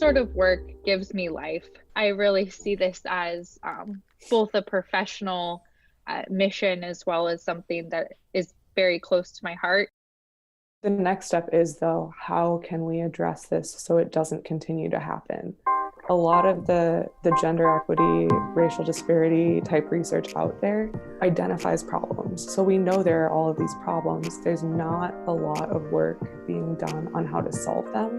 sort of work gives me life. I really see this as both a professional mission as well as something that is very close to my heart. The next step is, though, how can we address this so it doesn't continue to happen? A lot of the gender equity, racial disparity type research out there identifies problems. So we know there are all of these problems. There's not a lot of work being done on how to solve them.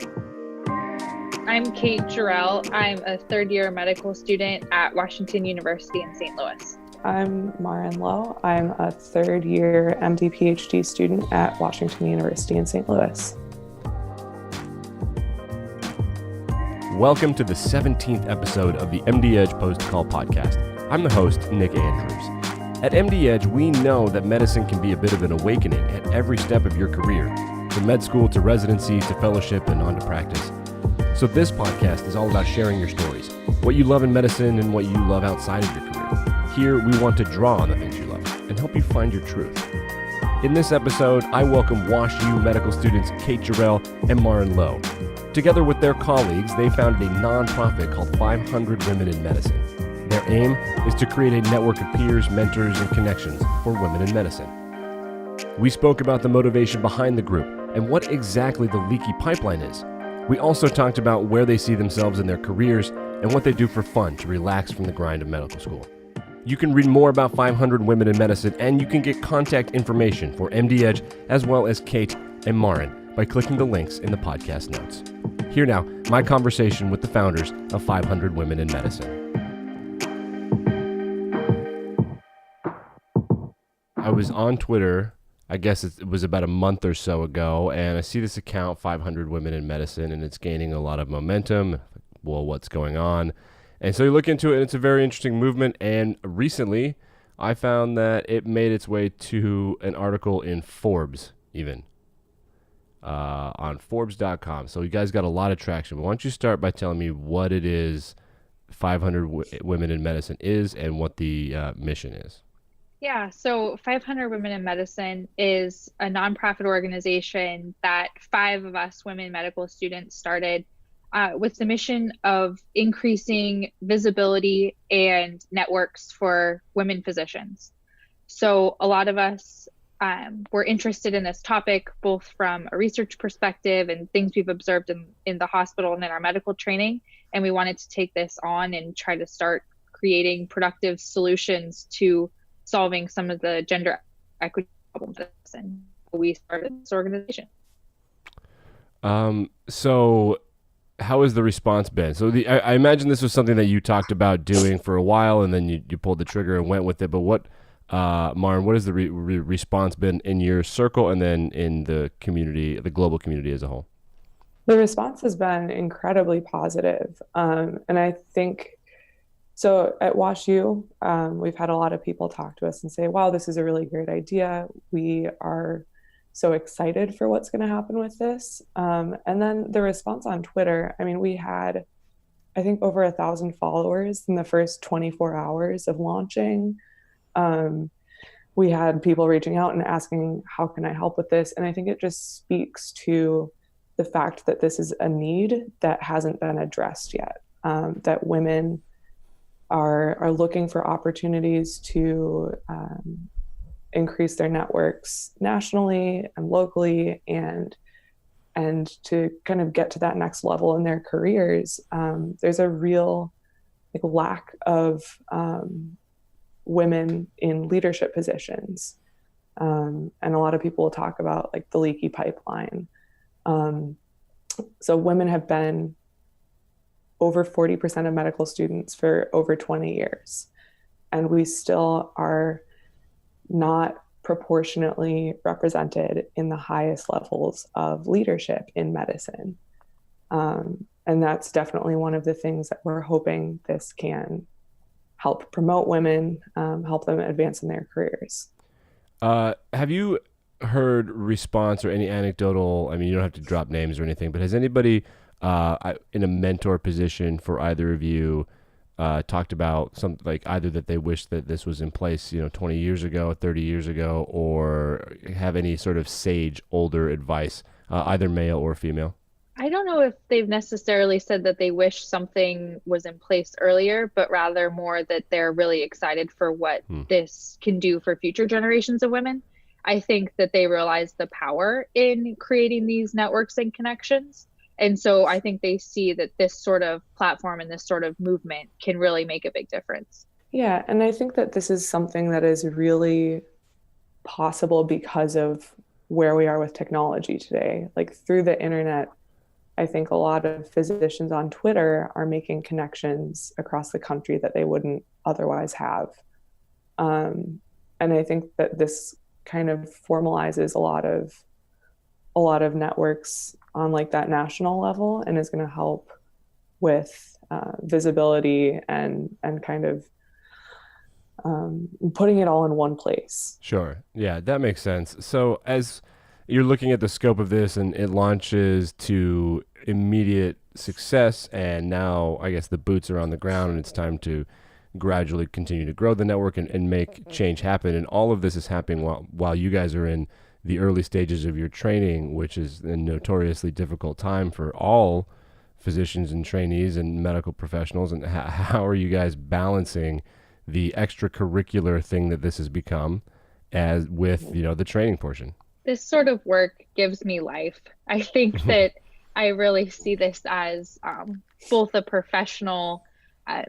I'm Kate Gerrul. I'm a third-year medical student at Washington University in St. Louis. I'm Maren Loe. I'm a third-year MD PhD student at Washington University in St. Louis. Welcome to the 17th episode of the MD Edge Post Call podcast. I'm the host, Nick Andrews. At MD Edge, we know that medicine can be a bit of an awakening at every step of your career, from med school to residency to fellowship and on to practice. So this podcast is all about sharing your stories, what you love in medicine and what you love outside of your career. Here, we want to draw on the things you love and help you find your truth. In this episode, I welcome WashU medical students Kate Gerrul and Maren Loe. Together with their colleagues, they founded a nonprofit called 500 Women in Medicine. Their aim is to create a network of peers, mentors, and connections for women in medicine. We spoke about the motivation behind the group and what exactly the leaky pipeline is. We also talked about where they see themselves in their careers and what they do for fun to relax from the grind of medical school. You can read more about 500 Women in Medicine, and you can get contact information for MD Edge as well as Kate and Maren by clicking the links in the podcast notes. Here now, my conversation with the founders of 500 Women in Medicine. I was on Twitter, I guess it was about a month or so ago, and I see this account, 500 Women in Medicine, and it's gaining a lot of momentum. Well, what's going on? And so you look into it, and it's a very interesting movement, and recently I found that it made its way to an article in Forbes, even, on Forbes.com. So you guys got a lot of traction. But why don't you start by telling me what it is 500 Women in Medicine is and what the mission is? Yeah, so 500 Women in Medicine is a nonprofit organization that 5 of us women medical students started with the mission of increasing visibility and networks for women physicians. So a lot of us were interested in this topic, both from a research perspective and things we've observed in the hospital and in our medical training. And we wanted to take this on and try to start creating productive solutions to solving some of the gender equity problems. And we started this organization. So how has the response been? So I imagine this was something that you talked about doing for a while, and then you pulled the trigger and went with it. But what, Maren, what has the response been in your circle and then in the community, the global community as a whole? The response has been incredibly positive. And I think, so at WashU, we've had a lot of people talk to us and say, wow, this is a really great idea. We are so excited for what's going to happen with this. And then the response on Twitter, I mean, we had, I think, over 1,000 followers in the first 24 hours of launching. We had people reaching out and asking, how can I help with this? And I think it just speaks to the fact that this is a need that hasn't been addressed yet, that women are looking for opportunities to increase their networks nationally and locally, and to kind of get to that next level in their careers. There's a real lack of women in leadership positions, and a lot of people will talk about the leaky pipeline. So women have been over 40% of medical students for over 20 years, and we still are not proportionately represented in the highest levels of leadership in medicine. And that's definitely one of the things that we're hoping this can help promote women, help them advance in their careers. Have you heard response or any anecdotal, I mean, you don't have to drop names or anything, but has anybody in a mentor position for either of you talked about something either that they wish that this was in place, 20 years ago, 30 years ago, or have any sort of sage older advice, either male or female? I don't know if they've necessarily said that they wish something was in place earlier, but rather more that they're really excited for what Hmm. this can do for future generations of women. I think that they realize the power in creating these networks and connections. And so I think they see that this sort of platform and this sort of movement can really make a big difference. Yeah, and I think that this is something that is really possible because of where we are with technology today. Like through the internet, I think a lot of physicians on Twitter are making connections across the country that they wouldn't otherwise have. And I think that this kind of formalizes a lot of networks on like that national level and is going to help with visibility and kind of putting it all in one place. Sure. Yeah, that makes sense. So as you're looking at the scope of this and it launches to immediate success, and now I guess the boots are on the ground and it's time to gradually continue to grow the network and make change happen. And all of this is happening while you guys are in the early stages of your training, which is a notoriously difficult time for all physicians and trainees and medical professionals. And how are you guys balancing the extracurricular thing that this has become as with, the training portion? This sort of work gives me life. I think that I really see this as both a professional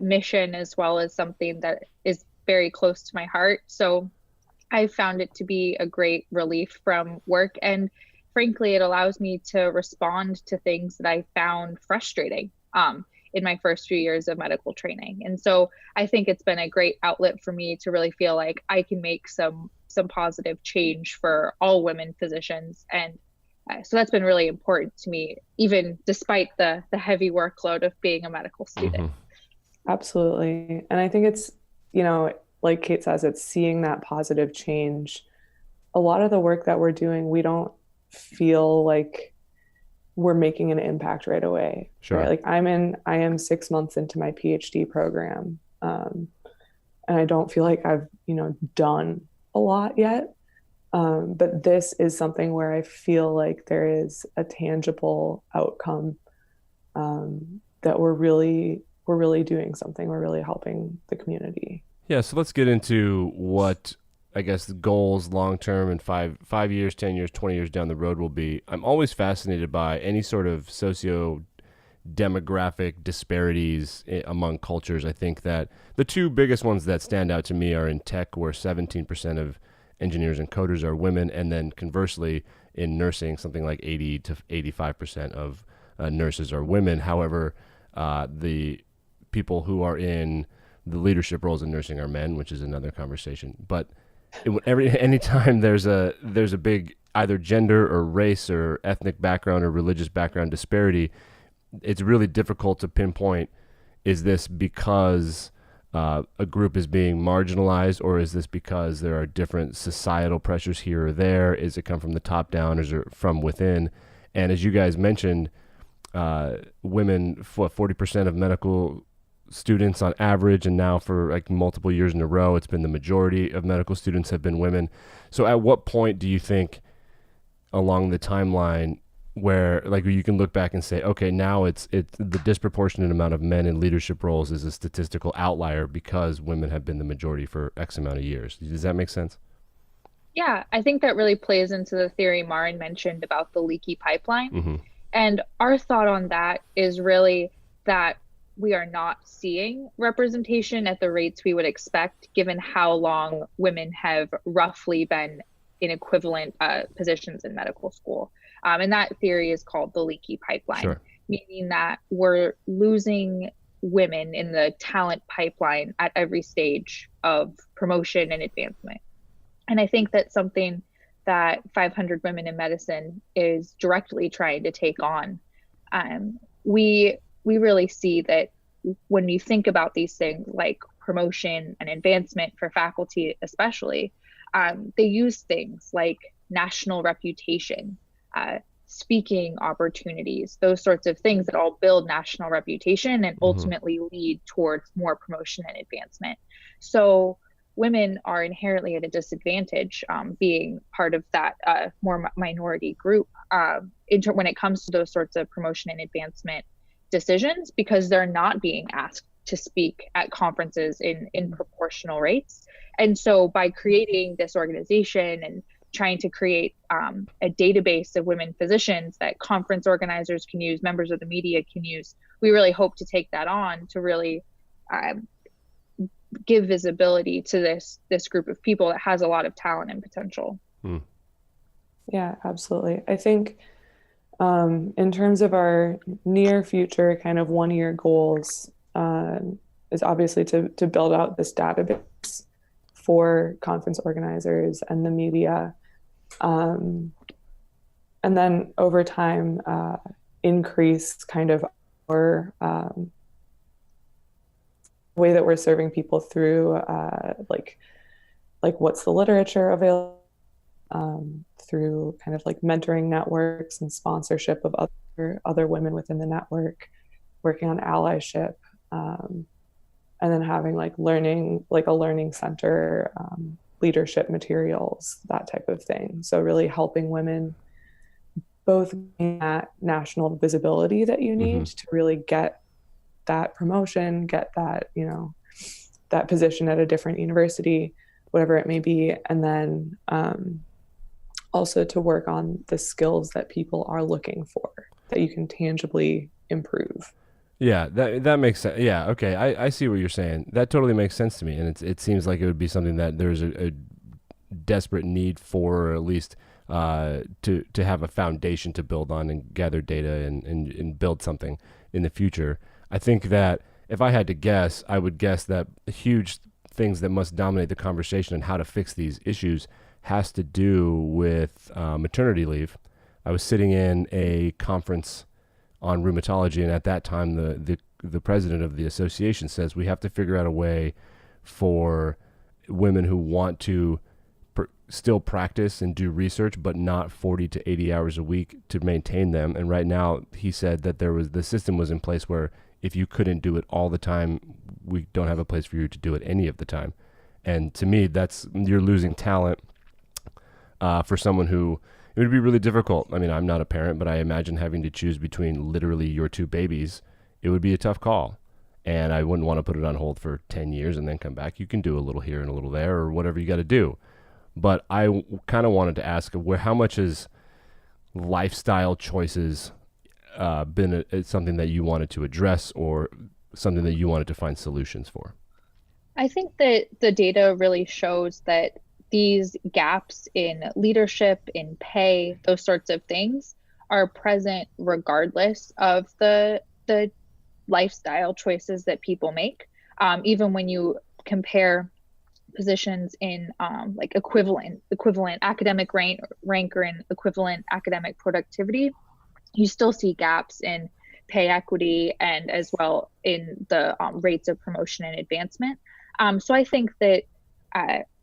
mission as well as something that is very close to my heart. So I found it to be a great relief from work. And frankly, it allows me to respond to things that I found frustrating in my first few years of medical training. And so I think it's been a great outlet for me to really feel like I can make some positive change for all women physicians. And so that's been really important to me, even despite the heavy workload of being a medical student. Absolutely. And I think it's, like Kate says, it's seeing that positive change. A lot of the work that we're doing, we don't feel like we're making an impact right away. Sure. Right? Like I am 6 months into my PhD program. And I don't feel like I've, done a lot yet. But this is something where I feel like there is a tangible outcome that we're really doing something. We're really helping the community. Yeah, so let's get into what I guess the goals long term and 5 years, 10 years, 20 years down the road will be. I'm always fascinated by any sort of socio demographic disparities among cultures. I think that the two biggest ones that stand out to me are in tech, where 17% of engineers and coders are women, and then conversely in nursing, something like 80 to 85% of nurses are women. However, the people who are in the leadership roles in nursing are men, which is another conversation. But anytime there's a big either gender or race or ethnic background or religious background disparity, it's really difficult to pinpoint, is this because a group is being marginalized, or is this because there are different societal pressures here or there? Is it come from the top down, or is it from within? And as you guys mentioned, women, 40% of medical students on average, and now for like multiple years in a row, it's been the majority of medical students have been women. So at what point do you think along the timeline where like you can look back and say, okay, now it's the disproportionate amount of men in leadership roles is a statistical outlier because women have been the majority for X amount of years? Does that make sense? Yeah, I think that really plays into the theory Maren mentioned about the leaky pipeline. And our thought on that is really that we are not seeing representation at the rates we would expect, given how long women have roughly been in equivalent positions in medical school. And that theory is called the leaky pipeline, Sure. Meaning that we're losing women in the talent pipeline at every stage of promotion and advancement. And I think that's something that 500 Women in Medicine is directly trying to take on. We really see that when you think about these things like promotion and advancement for faculty especially, they use things like national reputation, speaking opportunities, those sorts of things that all build national reputation and ultimately lead towards more promotion and advancement. So women are inherently at a disadvantage, being part of that more minority group when it comes to those sorts of promotion and advancement decisions, because they're not being asked to speak at conferences in proportional rates. And so by creating this organization and trying to create a database of women physicians that conference organizers can use, members of the media can use, we really hope to take that on to really give visibility to this group of people that has a lot of talent and potential. Yeah, absolutely. I think in terms of our near future kind of 1-year goals, is obviously to build out this database for conference organizers and the media. And then over time, increase kind of our way that we're serving people through like what's the literature available, through kind of like mentoring networks and sponsorship of other women within the network, working on allyship, and then having like a learning center, leadership materials, that type of thing. So really helping women both gain that national visibility that you need to really get that promotion, get that, that position at a different university, whatever it may be. And then also to work on the skills that people are looking for that you can tangibly improve. Yeah, that makes sense. Yeah, okay, I see what you're saying. That totally makes sense to me, and it seems like it would be something that there's a desperate need for, or at least to have a foundation to build on and gather data and build something in the future. I think that if I had to guess, I would guess that huge things that must dominate the conversation on how to fix these issues has to do with maternity leave. I was sitting in a conference on rheumatology, and at that time the president of the association says we have to figure out a way for women who want to still practice and do research, but not 40 to 80 hours a week, to maintain them. And right now he said that the system was in place where if you couldn't do it all the time, we don't have a place for you to do it any of the time. And to me, you're losing talent for someone who, it would be really difficult. I mean, I'm not a parent, but I imagine having to choose between literally your 2 babies. It would be a tough call. And I wouldn't want to put it on hold for 10 years and then come back. You can do a little here and a little there, or whatever you got to do. But I kind of wanted to ask, how much has lifestyle choices been something that you wanted to address, or something that you wanted to find solutions for? I think that the data really shows that these gaps in leadership, in pay, those sorts of things are present regardless of the lifestyle choices that people make. Even when you compare positions in like equivalent academic rank or in equivalent academic productivity, you still see gaps in pay equity and as well in the rates of promotion and advancement. So I think that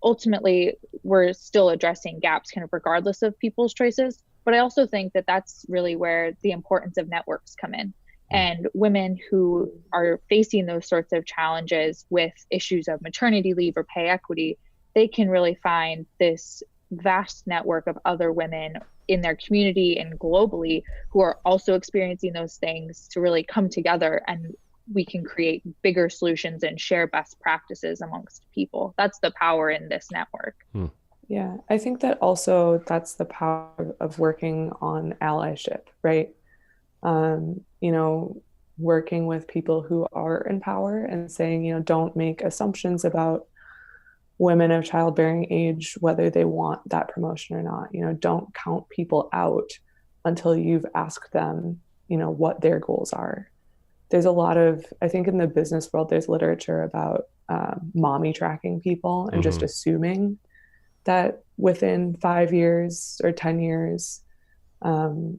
ultimately we're still addressing gaps kind of regardless of people's choices. But I also think that that's really where the importance of networks come in. And women who are facing those sorts of challenges with issues of maternity leave or pay equity, they can really find this vast network of other women in their community and globally who are also experiencing those things to really come together, and we can create bigger solutions and share best practices amongst people. That's the power in this network. Yeah, I think that also that's the power of working on allyship, right? Working with people who are in power and saying, don't make assumptions about women of childbearing age, whether they want that promotion or not. Don't count people out until you've asked them, what their goals are. There's a lot of, I think in the business world, there's literature about mommy tracking people and just assuming that within 5 years or 10 years,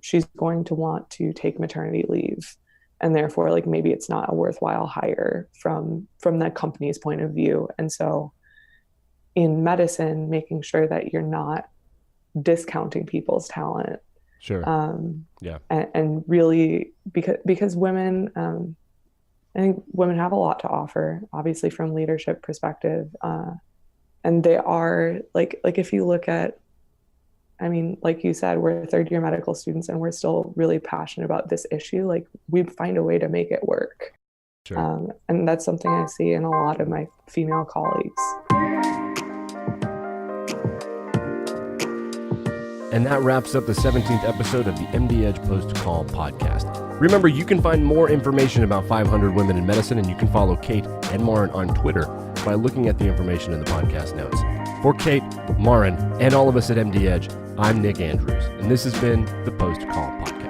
she's going to want to take maternity leave. And therefore, like, maybe it's not a worthwhile hire from the company's point of view. And so in medicine, making sure that you're not discounting people's talent. Sure. And really, because women, I think women have a lot to offer, obviously from leadership perspective, And they are like if you look at, I mean, like you said, we're third year medical students and we're still really passionate about this issue. Like we find a way to make it work. Sure. And that's something I see in a lot of my female colleagues. And that wraps up the 17th episode of the MD Edge Post Call podcast. Remember, you can find more information about 500 Women in Medicine, and you can follow Kate and Maren on Twitter by looking at the information in the podcast notes. For Kate, Maren, and all of us at MD Edge, I'm Nick Andrews, and this has been the Post Call podcast.